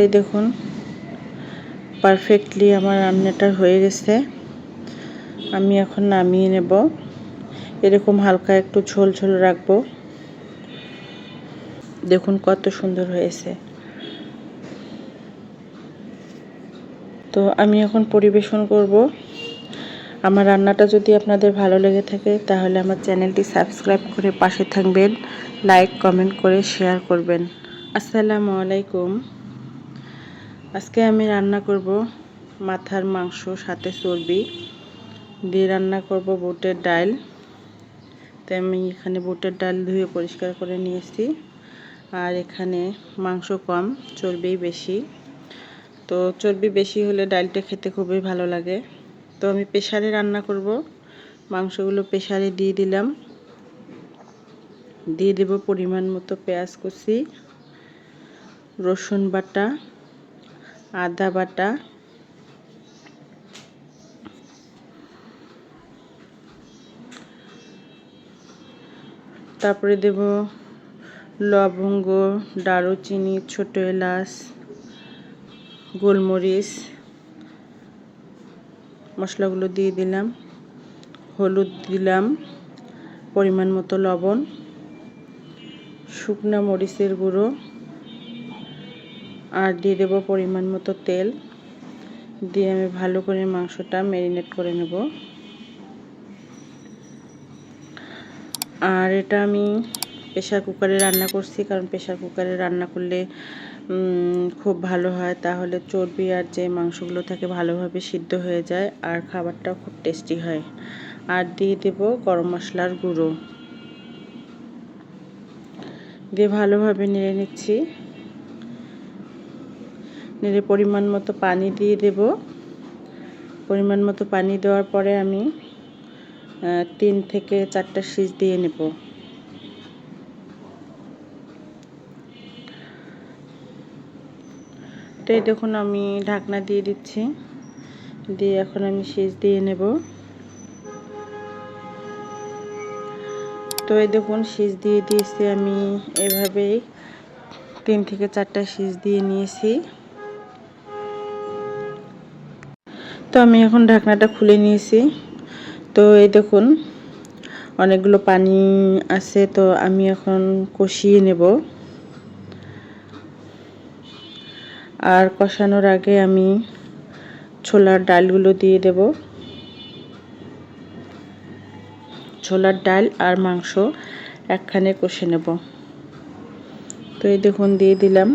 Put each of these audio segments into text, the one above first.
এই দেখুন পারফেক্টলি আমার রান্নাটা হয়ে গেছে। আমি এখন নামিয়ে নেব। এরকম হালকা একটু ঝোল ঝোল রাখবো। দেখুন কত সুন্দর হয়েছে। তো আমি এখন পরিবেশন করব। আমার রান্নাটা যদি আপনাদের ভালো লেগে থাকে তাহলে আমার চ্যানেলটি সাবস্ক্রাইব করে পাশে থাকবেন, লাইক কমেন্ট করে শেয়ার করবেন। আসসালামু আলাইকুম। আজকে আমি রান্না করব মাথার মাংস সাথে চর্বি দিয়ে রান্না করব বুটের ডাল। তাই আমি এখানে বুটের ডাল ধুয়ে পরিষ্কার করে নিয়েছি। আর এখানে মাংস কম, চর্বি বেশি। তো চর্বি বেশি হলে ডালটা খেতে খুবই ভালো লাগে। তো আমি প্রেসারে রান্না করব। মাংসগুলো প্রেসারে দিয়ে দিলাম। দিয়ে দেব পরিমাণ মতো পেঁয়াজ কুচি, রসুন বাটা, আদা বাটা, তারপরে দেব লবঙ্গ, দারুচিনি, ছোট এলাচ, গোলমরিচ, মশলাগুলো দিয়ে দিলাম। হলুদ দিলাম, পরিমাণ মতো লবণ, শুকনো মরিচের গুঁড়ো, আর দিয়ে দেব পরিমাণ মতো তেল। দিয়ে আমি ভালো করে মাংসটা ম্যারিনেট করে নেব। আর এটা আমি প্রেসার কুকারে রান্না করছি, কারণ প্রেসার কুকারে রান্না করলে খুব ভালো হয়। তাহলে চর্বি আর যে মাংসগুলো থাকে ভালোভাবে সিদ্ধ হয়ে যায়, আর খাবারটাও খুব টেস্টি হয়। আর দিয়ে দেব গরম মশলার গুঁড়ো। দিয়ে ভালোভাবে নেড়ে নিচ্ছি। নেড়ে পরিমাণ মতো পানি দিয়ে দেব। পরিমাণ মতো পানি দেওয়ার পরে আমি 3 থেকে 4টা সিজ দিয়ে নেব। তো এই দেখুন আমি ঢাকনা দিয়ে দিচ্ছি। দিয়ে এখন আমি সিজ দিয়ে নেব। তো এই দেখুন সিজ দিয়ে দিয়েছি আমি। এভাবেই 3 থেকে 4টা সিজ দিয়ে নিয়েছি। তো আমি এখন ঢাকনাটা খুলে নিয়েছি। তো এই দেখুন অনেকগুলো পানি আছে। তো আমি এখন কষিয়ে নেব। আর কষানোর আগে আমি ছোলার ডালগুলো দিয়ে দেব। ছোলার ডাল আর মাংস একখানে কষে নেব। তো এই দেখুন দিয়ে দিলাম।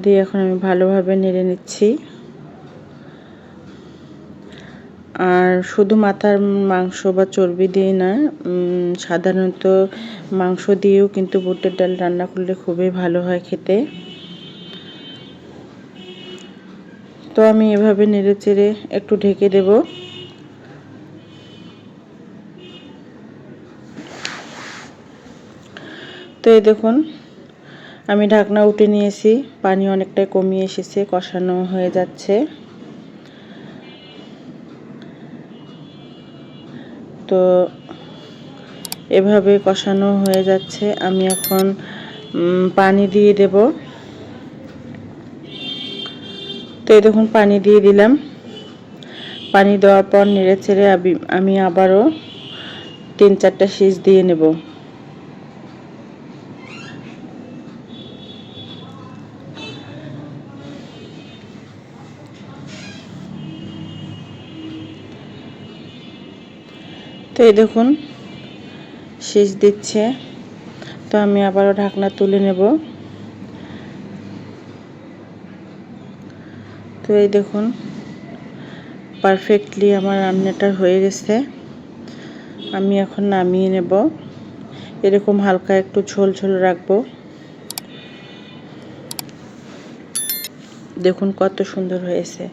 দিয়ে এখন আমি ভালোভাবে নেড়ে নিচ্ছি। আর শুধু মাথার মাংস বা চর্বি দিয়ে না, সাধারণত মাংস দিয়েও কিন্তু বুটের ডাল রান্না করলে খুবই ভালো হয় খেতে। তো আমি এভাবে নেড়ে চেড়ে একটু ঢেকে দেব। তো এই দেখুন আমি ঢাকনা উঠে নিয়েছি। পানি অনেকটাই কমিয়ে এসেছে, কষানো হয়ে যাচ্ছে। তো এভাবে কষানো হয়ে যাচ্ছে। আমি এখন পানি দিয়ে দেব। তো এই দেখুন পানি দিয়ে দিলাম। পানি দেওয়ার পর নেড়ে চেড়ে আমি আবারও 3-4টা সিজ দিয়ে নেব। তো এই দেখুন সিজ দিচ্ছে। তো আমি আবারও ঢাকনা তুলে নেব। তো এই দেখুন পারফেক্টলি আমার রান্নাটা হয়ে গেছে। আমি এখন নামিয়ে নেব। এরকম হালকা একটু ঝোল ঝোল রাখবো। দেখুন কত সুন্দর হয়েছে।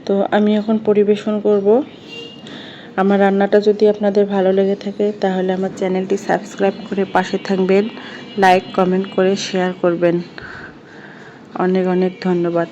তো আমি এখন পরিবেশন করব। আমার রান্নাটা যদি আপনাদের ভালো লেগে থাকে তাহলে আমার চ্যানেলটি সাবস্ক্রাইব করে পাশে থাকবেন, লাইক কমেন্ট করে শেয়ার করবেন। অনেক অনেক ধন্যবাদ।